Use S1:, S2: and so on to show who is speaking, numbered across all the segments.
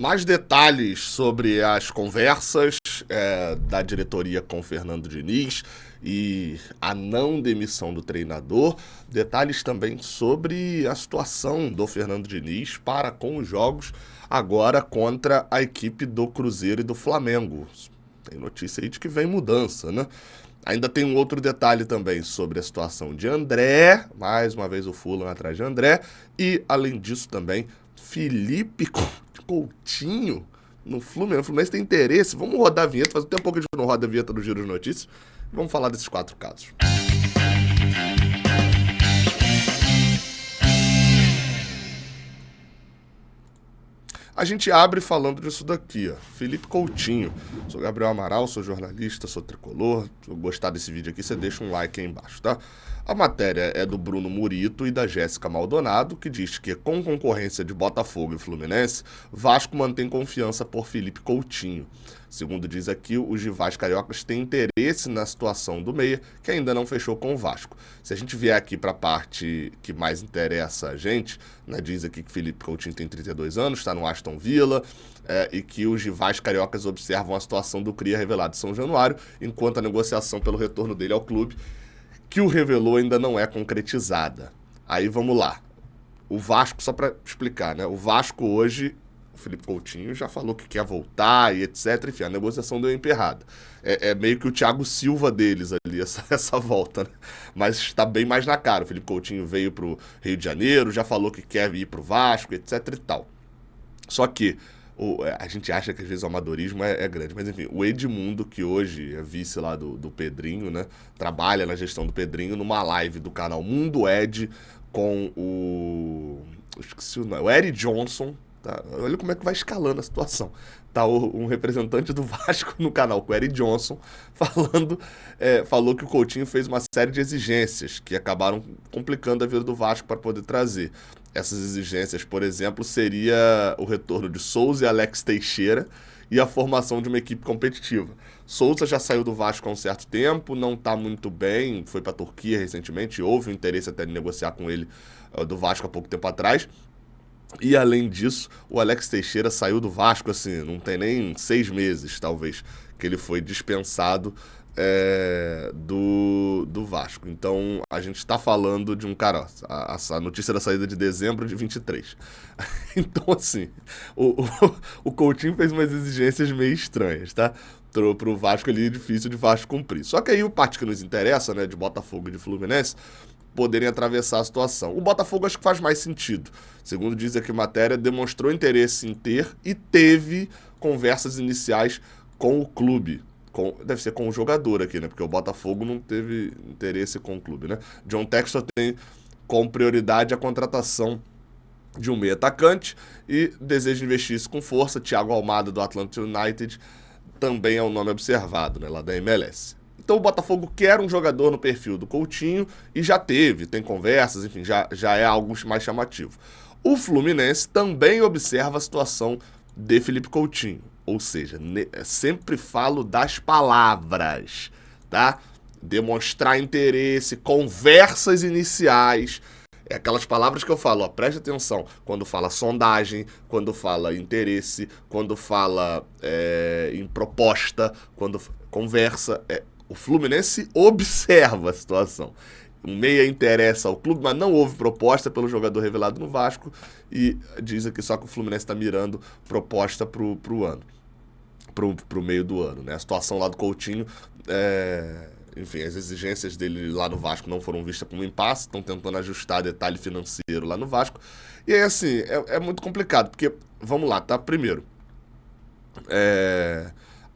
S1: Mais detalhes sobre as conversas da diretoria com o Fernando Diniz e a não demissão do treinador. Detalhes também sobre a situação do Fernando Diniz para com os jogos agora contra a equipe do Cruzeiro e do Flamengo. Tem notícia aí de que vem mudança, né? Ainda tem um outro detalhe também sobre a situação de André, mais uma vez o Fulham atrás de André, e além disso também Felipe Coutinho no Fluminense. O Fluminense tem interesse. Vamos rodar a vinheta. Faz um tempo que a gente não roda a vinheta do Giro de Notícias. Vamos falar desses 4 casos. A gente abre falando disso daqui, ó. Felipe Coutinho. Sou Gabriel Amaral, sou jornalista, sou tricolor. Se gostar desse vídeo aqui, você deixa um like aí embaixo, tá? A matéria é do Bruno Murito e da Jéssica Maldonado, que diz que com concorrência de Botafogo e Fluminense, Vasco mantém confiança por Felipe Coutinho. Segundo diz aqui, os rivais cariocas têm interesse na situação do meia, que ainda não fechou com o Vasco. Se a gente vier aqui para a parte que mais interessa a gente, né, diz aqui que Felipe Coutinho tem 32 anos, está no Aston Villa, e que os rivais cariocas observam a situação do cria revelado em São Januário, enquanto a negociação pelo retorno dele ao clube, que o revelou, ainda não é concretizada. Aí vamos lá. O Vasco, só para explicar, né? O Vasco hoje, o Felipe Coutinho já falou que quer voltar e etc. Enfim, a negociação deu emperrada. É meio que o Thiago Silva deles ali, essa volta, né? Mas está bem mais na cara. O Felipe Coutinho veio pro Rio de Janeiro, já falou que quer ir pro Vasco, etc e tal. Só que a gente acha que às vezes o amadorismo é grande, mas enfim, o Edmundo, que hoje é vice lá do Pedrinho, né, trabalha na gestão do Pedrinho, numa live do canal Mundo Ed com esqueci o nome, o Eric Johnson, tá? Olha como é que vai escalando a situação. Tá um representante do Vasco no canal com o Eric Johnson falou que o Coutinho fez uma série de exigências que acabaram complicando a vida do Vasco para poder trazer. Essas exigências, por exemplo, seria o retorno de Souza e Alex Teixeira e a formação de uma equipe competitiva. Souza já saiu do Vasco há um certo tempo, não está muito bem, foi para a Turquia recentemente, houve um interesse até de negociar com ele do Vasco há pouco tempo atrás. E além disso, o Alex Teixeira saiu do Vasco, assim, não tem nem 6 meses, talvez, que ele foi dispensado do Vasco. Então, a gente está falando de um cara, ó, a notícia da saída de dezembro de 23. Então, assim, o Coutinho fez umas exigências meio estranhas, tá? Pro Vasco ali, difícil de Vasco cumprir. Só que aí, o parte que nos interessa, né, de Botafogo e de Fluminense, poderem atravessar a situação. O Botafogo acho que faz mais sentido. Segundo diz aqui a matéria, demonstrou interesse em ter e teve conversas iniciais com o clube. Deve ser com o jogador aqui, né? Porque o Botafogo não teve interesse com o clube, né? John Textor tem como prioridade a contratação de um meio atacante e deseja investir isso com força. Thiago Almada, do Atlanta United, também é um nome observado, né? Lá da MLS. Então o Botafogo quer um jogador no perfil do Coutinho e já tem conversas, enfim, já é algo mais chamativo. O Fluminense também observa a situação de Felipe Coutinho, ou seja, sempre falo das palavras, tá? Demonstrar interesse, conversas iniciais, aquelas palavras que eu falo, ó, preste atenção, quando fala sondagem, quando fala interesse, quando fala em proposta, quando conversa, o Fluminense observa a situação. O meia interessa ao clube, mas não houve proposta pelo jogador revelado no Vasco e diz aqui só que o Fluminense está mirando proposta pro ano, pro meio do ano, né? A situação lá do Coutinho, enfim, as exigências dele lá no Vasco não foram vistas como impasse, estão tentando ajustar detalhe financeiro lá no Vasco. E aí, assim, é muito complicado, porque, vamos lá, tá? Primeiro,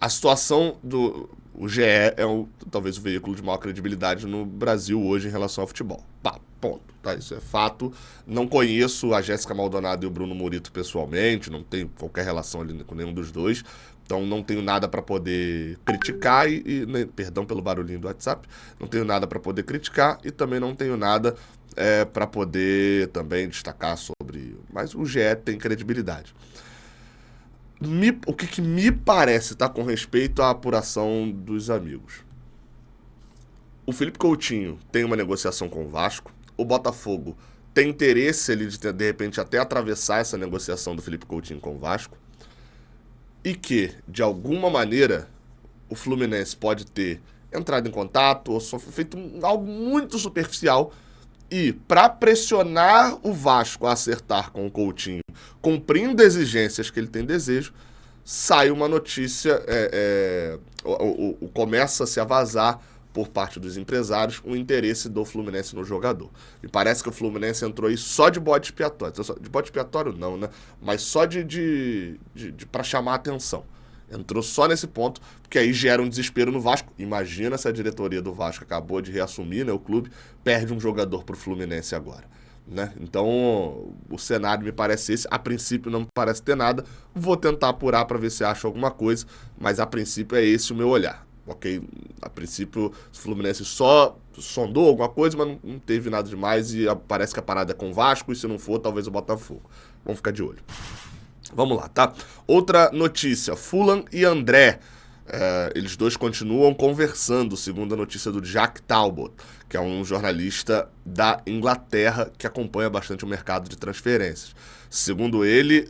S1: a situação do... O GE é talvez o veículo de maior credibilidade no Brasil hoje em relação ao futebol. Pá, ponto. Tá? Isso é fato. Não conheço a Jéssica Maldonado e o Bruno Murito pessoalmente, não tenho qualquer relação ali com nenhum dos dois. Então não tenho nada para poder criticar perdão pelo barulhinho do WhatsApp, não tenho nada para poder criticar e também não tenho nada para poder também destacar sobre... Mas o GE tem credibilidade. O que me parece, tá, com respeito à apuração dos amigos. O Felipe Coutinho tem uma negociação com o Vasco. O Botafogo tem interesse de repente, até atravessar essa negociação do Felipe Coutinho com o Vasco. e que, de alguma maneira, o Fluminense pode ter entrado em contato ou só feito algo muito superficial e, para pressionar o Vasco a acertar com o Coutinho, cumprindo exigências que ele tem desejo, sai uma notícia, começa-se a vazar por parte dos empresários o interesse do Fluminense no jogador. E parece que o Fluminense entrou aí só de bode expiatório. De bode expiatório não, né? Mas só para chamar a atenção. Entrou só nesse ponto, porque aí gera um desespero no Vasco. Imagina se a diretoria do Vasco acabou de reassumir, né, o clube, perde um jogador pro Fluminense agora. Né? Então, o cenário me parece esse. A princípio não me parece ter nada. Vou tentar apurar para ver se acho alguma coisa, mas a princípio é esse o meu olhar. Ok? A princípio, o Fluminense só sondou alguma coisa, mas não teve nada demais e parece que a parada é com o Vasco e se não for, talvez o Botafogo. Vamos ficar de olho. Vamos lá, tá? Outra notícia, Fulham e André. Eles dois continuam conversando, segundo a notícia do Jack Talbot, que é um jornalista da Inglaterra que acompanha bastante o mercado de transferências. Segundo ele,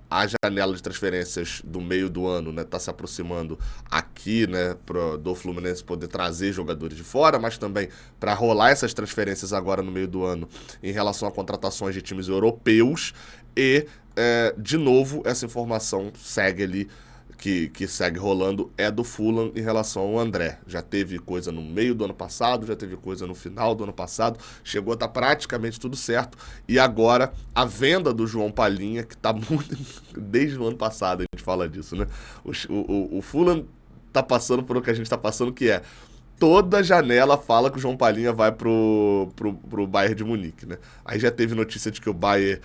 S1: a janela de transferências do meio do ano está se aproximando aqui, né, do Fluminense poder trazer jogadores de fora, mas também para rolar essas transferências agora no meio do ano em relação a contratações de times europeus e, de novo, essa informação segue ali, que segue rolando, é do Fulham em relação ao André. Já teve coisa no meio do ano passado, já teve coisa no final do ano passado, chegou a estar praticamente tudo certo, e agora a venda do João Palhinha, que está muito... Desde o ano passado a gente fala disso, né? O Fulham está passando por o que a gente está passando, que é toda janela fala que o João Palhinha vai pro Bayern de Munique, né? Aí já teve notícia de que o Bayern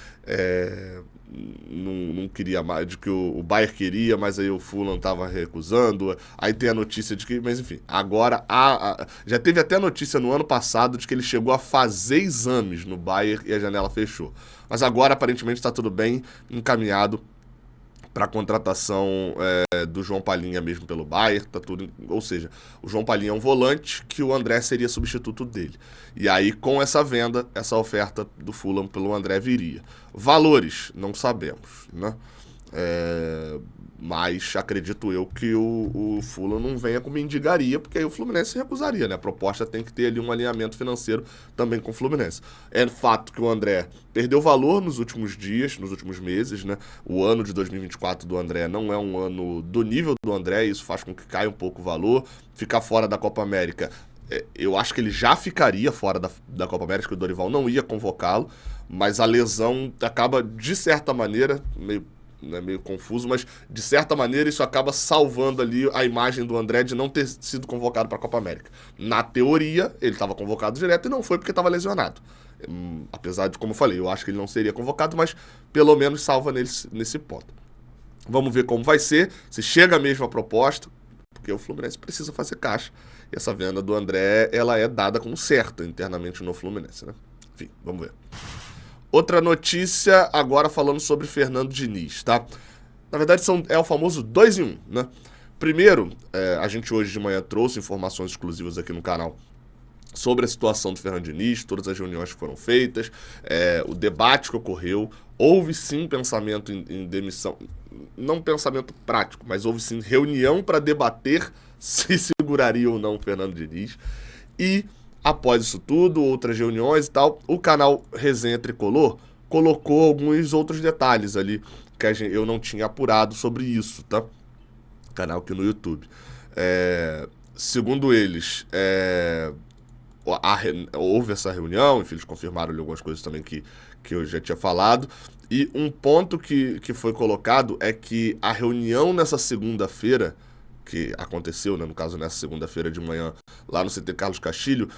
S1: não queria mais, de que o Bayern queria, mas aí o Fulham estava recusando. Aí tem a notícia de que, mas enfim, agora já teve até a notícia no ano passado de que ele chegou a fazer exames no Bayern e a janela fechou. Mas agora aparentemente está tudo bem encaminhado para a contratação do João Palhinha mesmo pelo Bayern, tá tudo, ou seja, o João Palhinha é um volante que o André seria substituto dele. E aí, com essa venda, essa oferta do Fulham pelo André viria. Valores, não sabemos, né? Mas acredito eu que o Fulham não venha com mendigaria, porque aí o Fluminense recusaria, né? A proposta tem que ter ali um alinhamento financeiro também com o Fluminense. É fato que o André perdeu valor nos últimos dias, nos últimos meses, né? O ano de 2024 do André não é um ano do nível do André, isso faz com que caia um pouco o valor. Ficar fora da Copa América, eu acho que ele já ficaria fora da Copa América, que o Dorival não ia convocá-lo, mas a lesão acaba, de certa maneira, meio confuso, mas de certa maneira isso acaba salvando ali a imagem do André de não ter sido convocado para a Copa América. Na teoria, ele estava convocado direto e não foi porque estava lesionado. Apesar de, como eu falei, eu acho que ele não seria convocado, mas pelo menos salva nesse ponto. Vamos ver como vai ser, se chega mesmo a proposta, porque o Fluminense precisa fazer caixa. E essa venda do André, ela é dada como certa internamente no Fluminense, né? Enfim, vamos ver. Outra notícia agora falando sobre Fernando Diniz, tá? Na verdade é o famoso 2 em 1, né? Primeiro, a gente hoje de manhã trouxe informações exclusivas aqui no canal sobre a situação do Fernando Diniz, todas as reuniões que foram feitas, o debate que ocorreu, houve sim pensamento em demissão, não pensamento prático, mas houve sim reunião para debater se seguraria ou não o Fernando Diniz, e após isso tudo, outras reuniões e tal, o canal Resenha Tricolor colocou alguns outros detalhes ali que eu não tinha apurado sobre isso, tá? Canal aqui no YouTube. Segundo eles, houve essa reunião, enfim, eles confirmaram algumas coisas também que eu já tinha falado, e um ponto que foi colocado é que a reunião nessa segunda-feira, que aconteceu, né, no caso nessa segunda-feira de manhã, lá no CT Carlos Castilho,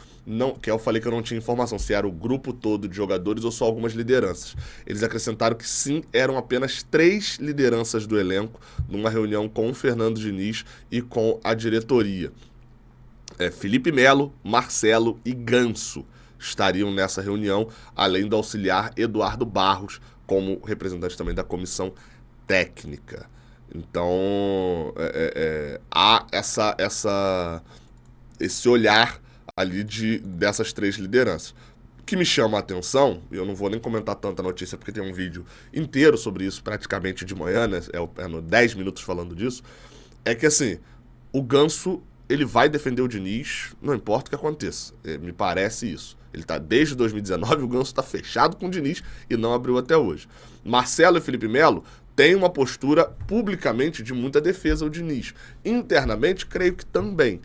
S1: que eu falei que eu não tinha informação se era o grupo todo de jogadores ou só algumas lideranças. Eles acrescentaram que sim, eram apenas 3 lideranças do elenco, numa reunião com o Fernando Diniz e com a diretoria. Felipe Melo, Marcelo e Ganso estariam nessa reunião, além do auxiliar Eduardo Barros, como representante também da comissão técnica. Então, há esse olhar ali dessas 3 lideranças. que me chama a atenção, e eu não vou nem comentar tanta notícia porque tem um vídeo inteiro sobre isso praticamente de manhã, né? É no 10 minutos falando disso, é que assim, o Ganso, ele vai defender o Diniz, não importa o que aconteça. Me parece isso. Ele tá desde 2019, o Ganso tá fechado com o Diniz e não abriu até hoje. Marcelo e Felipe Melo têm uma postura publicamente de muita defesa ao Diniz. Internamente, creio que também.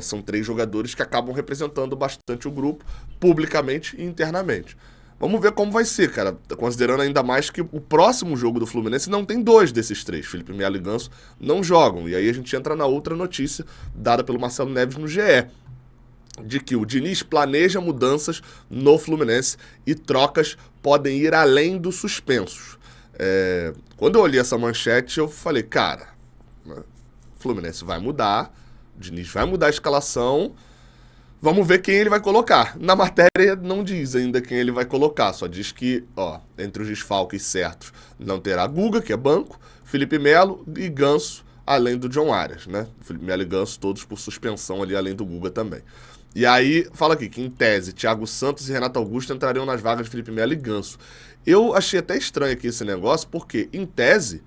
S1: São 3 jogadores que acabam representando bastante o grupo, publicamente e internamente. Vamos ver como vai ser, cara. Considerando ainda mais que o próximo jogo do Fluminense não tem 2 desses 3. Felipe Melo e Ganso não jogam. E aí a gente entra na outra notícia dada pelo Marcelo Neves no GE, de que o Diniz planeja mudanças no Fluminense e trocas podem ir além dos suspensos. Quando eu olhei essa manchete, eu falei, cara, o Fluminense vai mudar, o Diniz vai mudar a escalação, vamos ver quem ele vai colocar. Na matéria não diz ainda quem ele vai colocar, só diz que, entre os desfalques certos, não terá Guga, que é banco, Felipe Melo e Ganso, além do John Arias, né? Felipe Melo e Ganso todos por suspensão ali, além do Guga também. E aí, fala aqui que em tese, Thiago Santos e Renato Augusto entrariam nas vagas de Felipe Melo e Ganso. Eu achei até estranho aqui esse negócio, porque, em tese,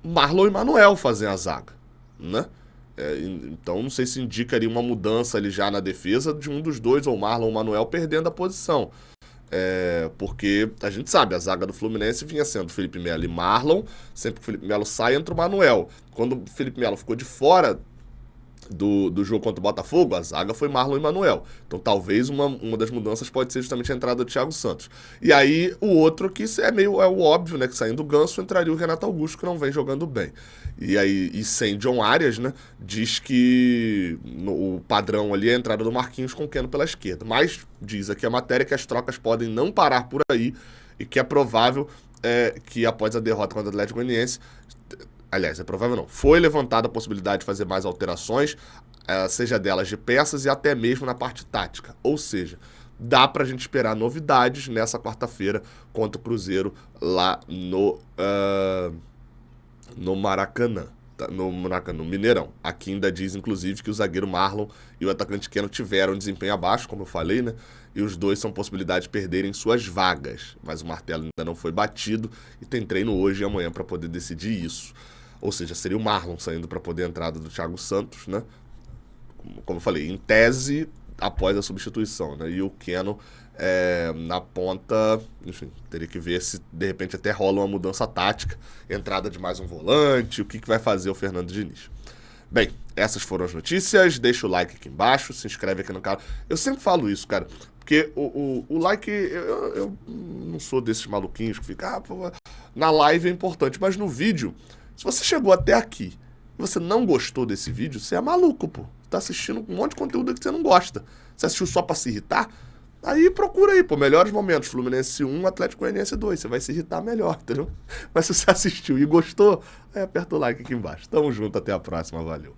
S1: Marlon e Manuel fazem a zaga, né? Então não sei se indicaria uma mudança ali já na defesa de um dos dois, ou Marlon ou Manuel, perdendo a posição. Porque a gente sabe, a zaga do Fluminense vinha sendo Felipe Melo e Marlon, sempre que o Felipe Melo sai, entra o Manuel. Quando o Felipe Melo ficou de fora do jogo contra o Botafogo, a zaga foi Marlon e Manuel. Então talvez uma das mudanças pode ser justamente a entrada do Thiago Santos. E aí o outro que é o óbvio, né, que saindo do Ganso entraria o Renato Augusto, que não vem jogando bem. E sem John Arias, né, diz que o padrão ali é a entrada do Marquinhos com o Keno pela esquerda. Mas diz aqui a matéria que as trocas podem não parar por aí e que é provável que após a derrota contra o Atlético Goianiense, aliás, é provável não, foi levantada a possibilidade de fazer mais alterações, seja delas de peças e até mesmo na parte tática. Ou seja, dá pra gente esperar novidades nessa quarta-feira contra o Cruzeiro lá no Maracanã. No Mineirão. Aqui ainda diz, inclusive, que o zagueiro Marlon e o atacante Keno tiveram desempenho abaixo, como eu falei, né? E os dois são possibilidade de perderem suas vagas. Mas o martelo ainda não foi batido e tem treino hoje e amanhã para poder decidir isso. Ou seja, seria o Marlon saindo para poder a entrada do Thiago Santos, né? Como eu falei, em tese, após a substituição, né? E o Keno na ponta, enfim, teria que ver se de repente até rola uma mudança tática, entrada de mais um volante, o que vai fazer o Fernando Diniz. Bem, essas foram as notícias, deixa o like aqui embaixo, se inscreve aqui no canal. Eu sempre falo isso, cara, porque o like, eu não sou desses maluquinhos que ficam, na live é importante, mas no vídeo, se você chegou até aqui e você não gostou desse vídeo, você é maluco, pô. Tá assistindo um monte de conteúdo que você não gosta. Você assistiu só pra se irritar? Aí procura aí, pô, melhores momentos, Fluminense 1, Atlético Goianiense 2, você vai se irritar melhor, entendeu? Mas se você assistiu e gostou, aí aperta o like aqui embaixo. Tamo junto, até a próxima, valeu.